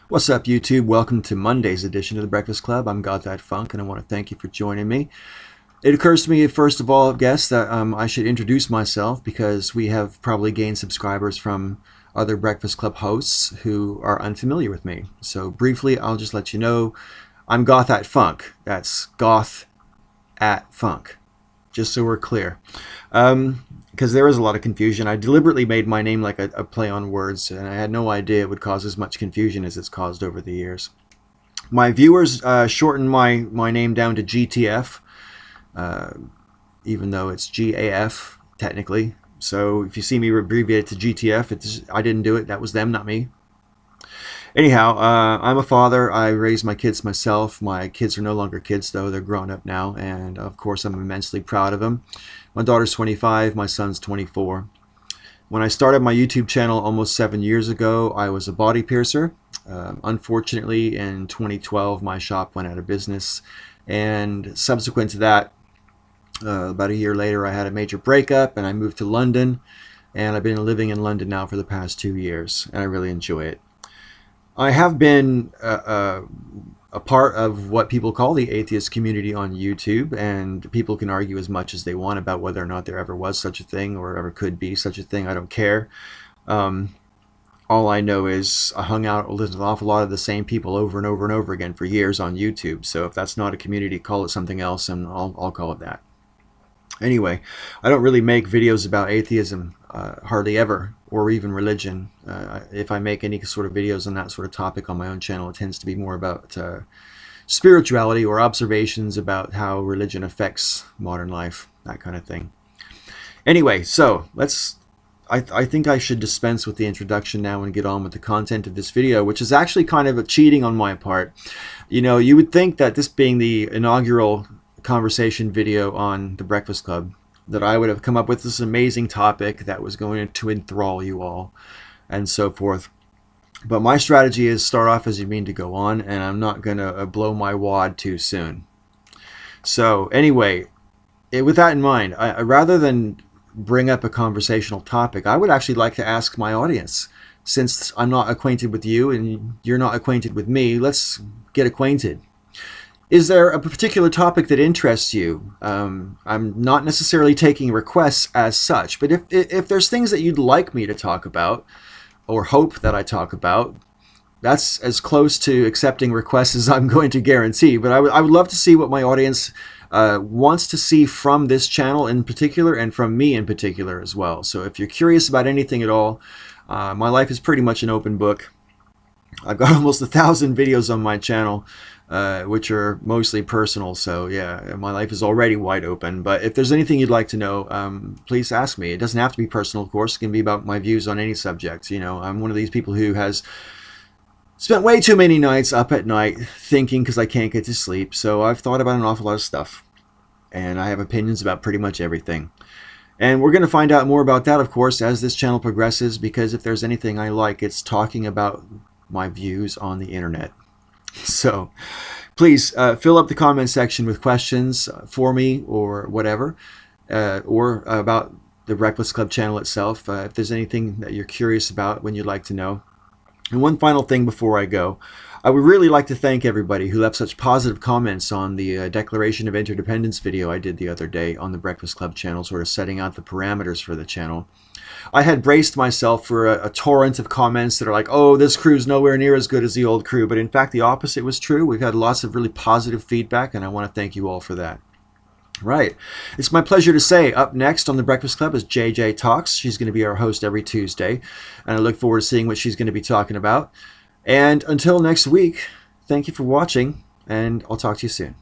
What's up, YouTube? Welcome to Monday's edition of the Breakfast Club. I'm Got That Funk, and I want to thank you for joining me. It occurs to me, first of all, I guess, that I should introduce myself because we have probably gained subscribers from other Breakfast Club hosts who are unfamiliar with me. So briefly, I'll just let you know I'm Goth at Funk. That's Goth at Funk, just so we're clear. Because there is a lot of confusion. I deliberately made my name like a play on words, and I had no idea it would cause as much confusion as it's caused over the years. My viewers shortened my name down to GTF, even though it's GAF technically. So if you see me abbreviated to GTF, I didn't do it. That was them, not me. Anyhow, I'm a father. I raised my kids myself. My kids are no longer kids, though. They're grown up now, and of course I'm immensely proud of them. My daughter's 25, my son's 24. When I started my YouTube channel almost 7 years ago, I was a body piercer. Unfortunately, in 2012, my shop went out of business, and subsequent to that, about a year later, I had a major breakup, and I moved to London, and I've been living in London now for the past 2 years, and I really enjoy it. I have been a part of what people call the atheist community on YouTube, and people can argue as much as they want about whether or not there ever was such a thing or ever could be such a thing. I don't care. All I know is I hung out with an awful lot of the same people over and over and over again for years on YouTube. So if that's not a community, call it something else, and I'll call it that. Anyway, I don't really make videos about atheism, hardly ever, or even religion. If I make any sort of videos on that sort of topic on my own channel, it tends to be more about spirituality or observations about how religion affects modern life, that kind of thing. Anyway, so I think I should dispense with the introduction now and get on with the content of this video, which is actually kind of a cheating on my part. You know, you would think that this being the inaugural conversation video on the Breakfast Club, that I would have come up with this amazing topic that was going to enthrall you all and so forth. But my strategy is start off as you mean to go on, and I'm not going to blow my wad too soon. So anyway, with that in mind, rather than bring up a conversational topic, I would actually like to ask my audience, since I'm not acquainted with you and you're not acquainted with me, let's get acquainted. Is there a particular topic that interests you? I'm not necessarily taking requests as such, but if there's things that you'd like me to talk about or hope that I talk about, that's as close to accepting requests as I'm going to guarantee. But I would love to see what my audience wants to see from this channel in particular, and from me in particular as well. So if you're curious about anything at all, my life is pretty much an open book. I've got almost 1,000 videos on my channel, which are mostly personal. So yeah, my life is already wide open. But if there's anything you'd like to know, please ask me. It doesn't have to be personal, of course. It can be about my views on any subject. You know, I'm one of these people who has spent way too many nights up at night thinking because I can't get to sleep. So I've thought about an awful lot of stuff, and I have opinions about pretty much everything. And we're going to find out more about that, of course, as this channel progresses, because if there's anything I like, it's talking about my views on the internet. So please fill up the comment section with questions for me or whatever, or about the Breakfast Club channel itself, if there's anything that you're curious about when you'd like to know. And one final thing before I go, I would really like to thank everybody who left such positive comments on the Declaration of Interdependence video I did the other day on the Breakfast Club channel, sort of setting out the parameters for the channel. I had braced myself for a torrent of comments that are like, oh, this crew's nowhere near as good as the old crew. But in fact, the opposite was true. We've had lots of really positive feedback, and I want to thank you all for that. Right. It's my pleasure to say up next on the Breakfast Club is JJ Talks. She's going to be our host every Tuesday, and I look forward to seeing what she's going to be talking about. And until next week, thank you for watching, and I'll talk to you soon.